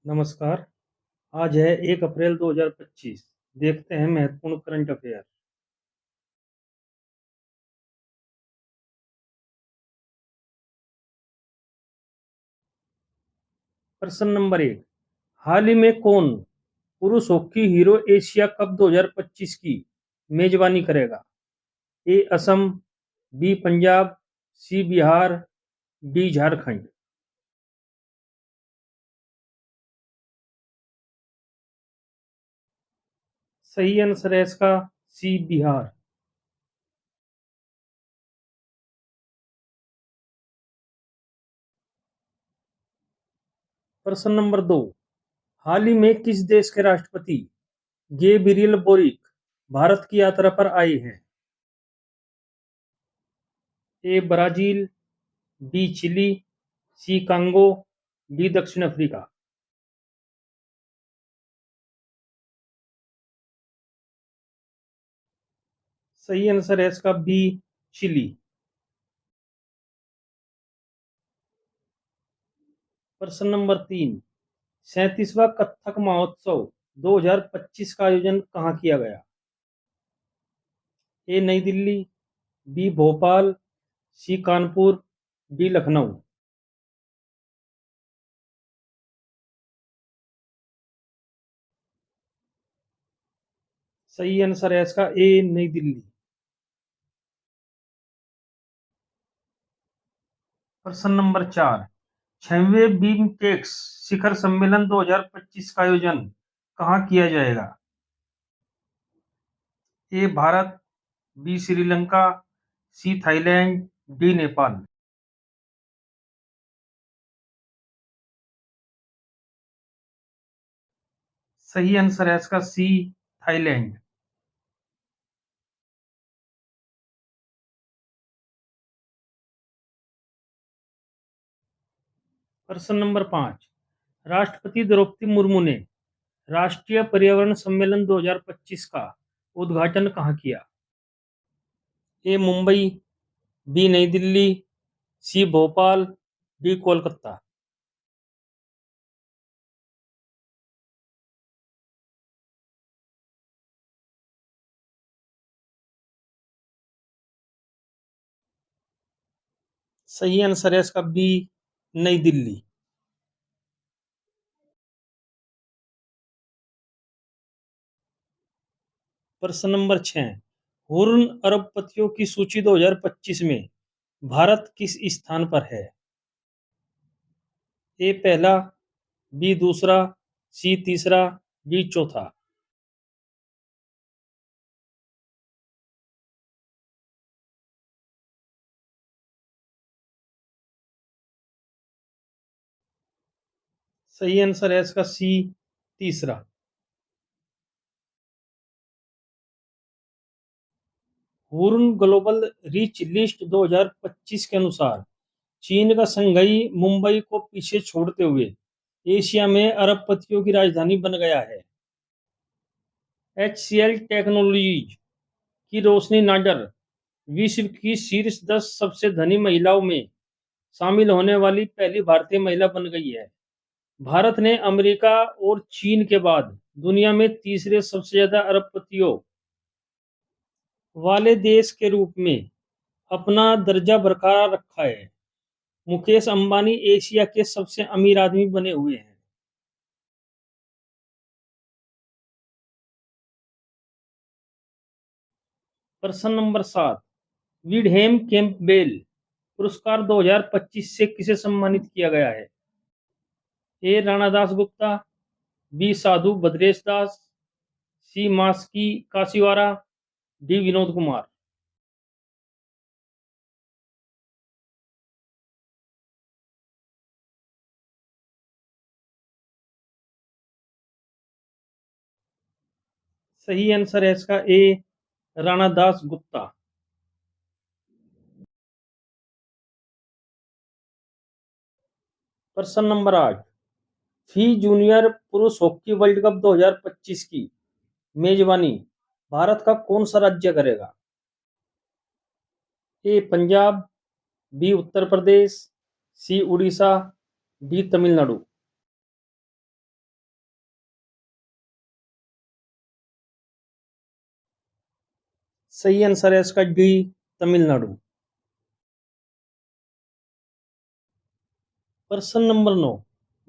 नमस्कार। आज है 1 अप्रैल 2025। देखते हैं महत्वपूर्ण करंट अफेयर। प्रश्न नंबर 1। हाल ही में कौन पुरुष हॉकी हीरो एशिया कप 2025 की मेजबानी करेगा? ए असम, बी पंजाब, सी बिहार, डी झारखंड। सही आंसर है इसका सी बिहार। प्रश्न नंबर 2। हाल ही में किस देश के राष्ट्रपति गेब्रियल बोरिक भारत की यात्रा पर आए हैं? A Brazil, B Chile, C Congo, D दक्षिण अफ्रीका। सही आंसर है इसका बी चिली। प्रश्न नंबर 3। 37वां कथक महोत्सव 2025 का आयोजन कहाँ किया गया? A Nai Delhi, B Bhopal, C Kanpur, D Lucknow. सही आंसर है इसका ए नई दिल्ली। प्रश्न नंबर 4। 6वें बिमटेक्स शिखर सम्मेलन 2025 का आयोजन कहाँ किया जाएगा? A Bharat, B Sri Lanka, C Thailand, D Nepal. सही आंसर है इसका सी थाईलैंड। प्रश्न नंबर 5। राष्ट्रपति द्रौपदी मुर्मू ने राष्ट्रीय पर्यावरण सम्मेलन 2025 का उद्घाटन कहाँ किया? ए मुंबई, बी नई दिल्ली, सी भोपाल, डी कोलकाता। सही आंसर है इसका बी नई दिल्ली। प्रश्न नंबर 6। हुर्न अरबपतियों की सूची 2025 में भारत किस स्थान पर है? ए पहला, बी दूसरा, सी तीसरा, डी चौथा। सही आंसर है इसका सी तीसरा। हुर्न ग्लोबल रिच लिस्ट 2025 के अनुसार चीन का शंघाई मुंबई को पीछे छोड़ते हुए एशिया में अरबपतियों की राजधानी बन गया है। HCL टेक्नोलॉजीज की रोशनी नाडर विश्व की शीर्ष 10 सबसे धनी महिलाओं में शामिल होने वाली पहली भारतीय महिला बन गई है। भारत ने अमेरिका और चीन के बाद दुनिया में तीसरे सबसे ज्यादा अरबपतियों वाले देश के रूप में अपना दर्जा बरकरार रखा है। मुकेश अंबानी एशिया के सबसे अमीर आदमी बने हुए हैं। प्रश्न नंबर 7। विडहेम कैंपबेल पुरस्कार 2025 से किसे सम्मानित किया गया है? ए राणा दास गुप्ता, बी साधु भद्रेश दास, सी मास्की काशीवारा, डी विनोद कुमार। सही आंसर है इसका ए राणा दास गुप्ता। प्रश्न नंबर 8। फी जूनियर पुरुष हॉकी वर्ल्ड कप 2025 की मेजबानी भारत का कौन सा राज्य करेगा? ए पंजाब, बी उत्तर प्रदेश, सी उड़ीसा, डी तमिलनाडु। सही आंसर है इसका डी, तमिलनाडु। प्रश्न नंबर 9,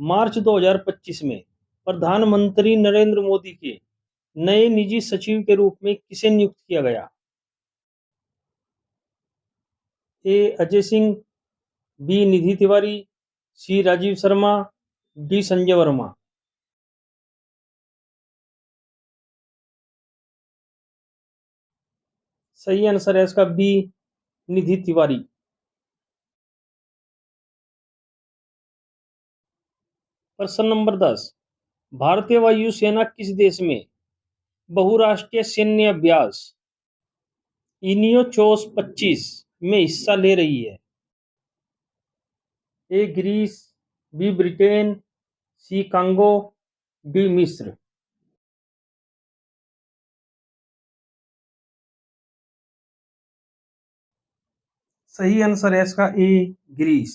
मार्च 2025 में प्रधानमंत्री नरेंद्र मोदी के नए निजी सचिव के रूप में किसे नियुक्त किया गया? ए अजय सिंह, बी निधि तिवारी, सी राजीव शर्मा, डी संजय वर्मा। सही आंसर है इसका बी, निधि तिवारी। प्रश्न नंबर 10, भारतीय वायुसेना किस देश में बहुराष्ट्रीय सैन्य अभ्यास इनियोचोस 25 में हिस्सा ले रही है? ए ग्रीस, बी ब्रिटेन, सी कांगो, डी मिस्र। सही आंसर है इसका ए, ग्रीस।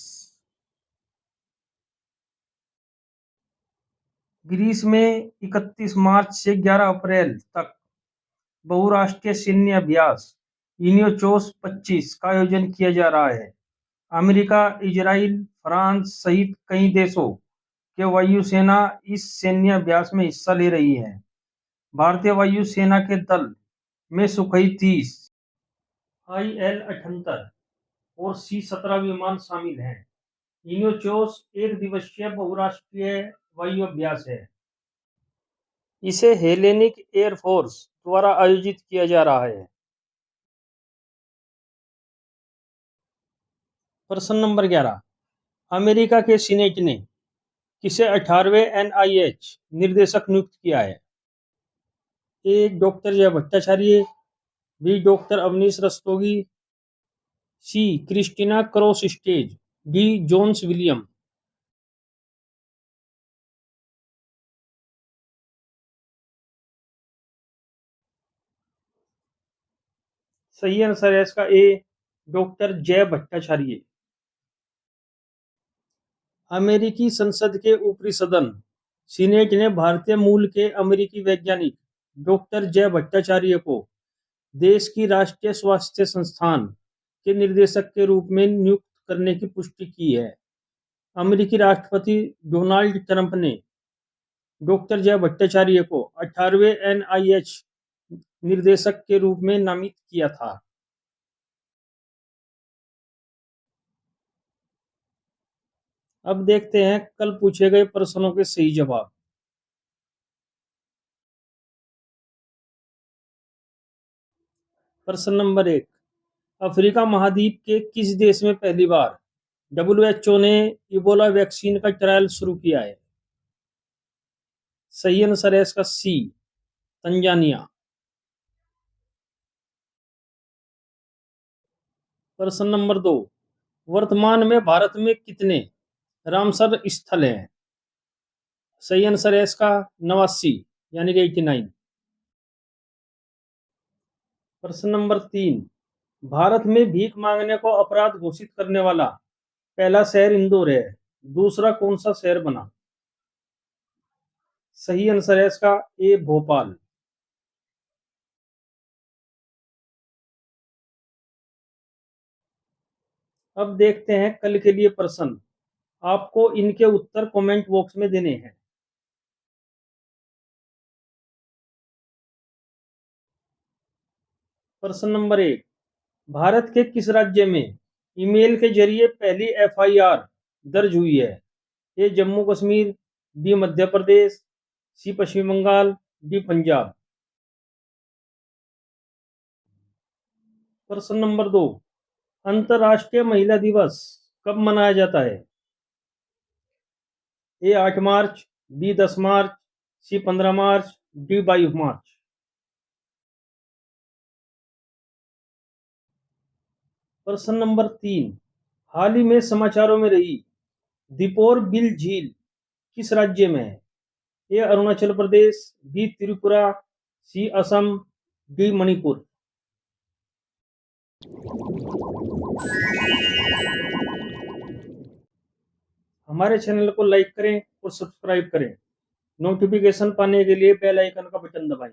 ग्रीस में 31 मार्च से 11 अप्रैल तक बहुराष्ट्रीय सैन्य अभ्यास इनियोचोस 25 का आयोजन किया जा रहा है। अमेरिका, इजराइल, फ्रांस सहित कई देशों के वायुसेना इस सैन्य अभ्यास में हिस्सा ले रही है। भारतीय वायुसेना के दल में सुखोई 30, IL-78 और C-17 विमान शामिल हैं। इनियोचोस एक दिवसीय बहुराष्ट्रीय वायु अभ्यास है। इसे हेलेनिक एयरफोर्स द्वारा आयोजित किया जा रहा है। प्रश्न नंबर 11, अमेरिका के सीनेट ने किसे 18वें NIH निर्देशक नियुक्त किया है? A doctor Jay Bhattacharya, B doctor Avnish Rastogi, C Christina Cross Stage, D Jones William. सही आंसर है इसका ए, डॉक्टर जय भट्टाचार्य। अमेरिकी संसद के ऊपरी सदन सीनेट ने भारतीय मूल के अमेरिकी वैज्ञानिक डॉक्टर जय भट्टाचार्य को देश की राष्ट्रीय स्वास्थ्य संस्थान के निर्देशक के रूप में नियुक्त करने की पुष्टि की है। अमेरिकी राष्ट्रपति डोनाल्ड ट्रंप ने डॉक्टर जय भट्टाचार्य को 18वें NIH निर्देशक के रूप में नामित किया था। अब देखते हैं कल पूछे गए प्रश्नों के सही जवाब। प्रश्न नंबर 1, अफ्रीका महाद्वीप के किस देश में पहली बार WHO ने इबोला वैक्सीन का ट्रायल शुरू किया है? सही आंसर है इसका सी, तंजानिया। प्रश्न नंबर 2, वर्तमान में भारत में कितने रामसर स्थल हैं? सही आंसर है इसका 89 यानी कि 89। प्रश्न नंबर 3, भारत में भीख मांगने को अपराध घोषित करने वाला पहला शहर इंदौर है, दूसरा कौन सा शहर बना? सही आंसर है इसका ए, भोपाल। अब देखते हैं कल के लिए प्रश्न। आपको इनके उत्तर कमेंट बॉक्स में देने हैं। प्रश्न नंबर 1, भारत के किस राज्य में ईमेल के जरिए पहली FIR दर्ज हुई है? ए जम्मू कश्मीर, बी मध्य प्रदेश, सी पश्चिम बंगाल, डी पंजाब। प्रश्न नंबर 2, अंतर्राष्ट्रीय महिला दिवस कब मनाया जाता है? ए 8 मार्च, बी 10 मार्च, सी 15 मार्च, डी 22 मार्च। प्रश्न नंबर 3, हाल ही में समाचारों में रही दीपोर बिल झील किस राज्य में है? ए अरुणाचल प्रदेश, बी त्रिपुरा, सी असम, डी मणिपुर। हमारे चैनल को लाइक करें और सब्सक्राइब करें। नोटिफिकेशन पाने के लिए बेल आइकन का बटन दबाएं।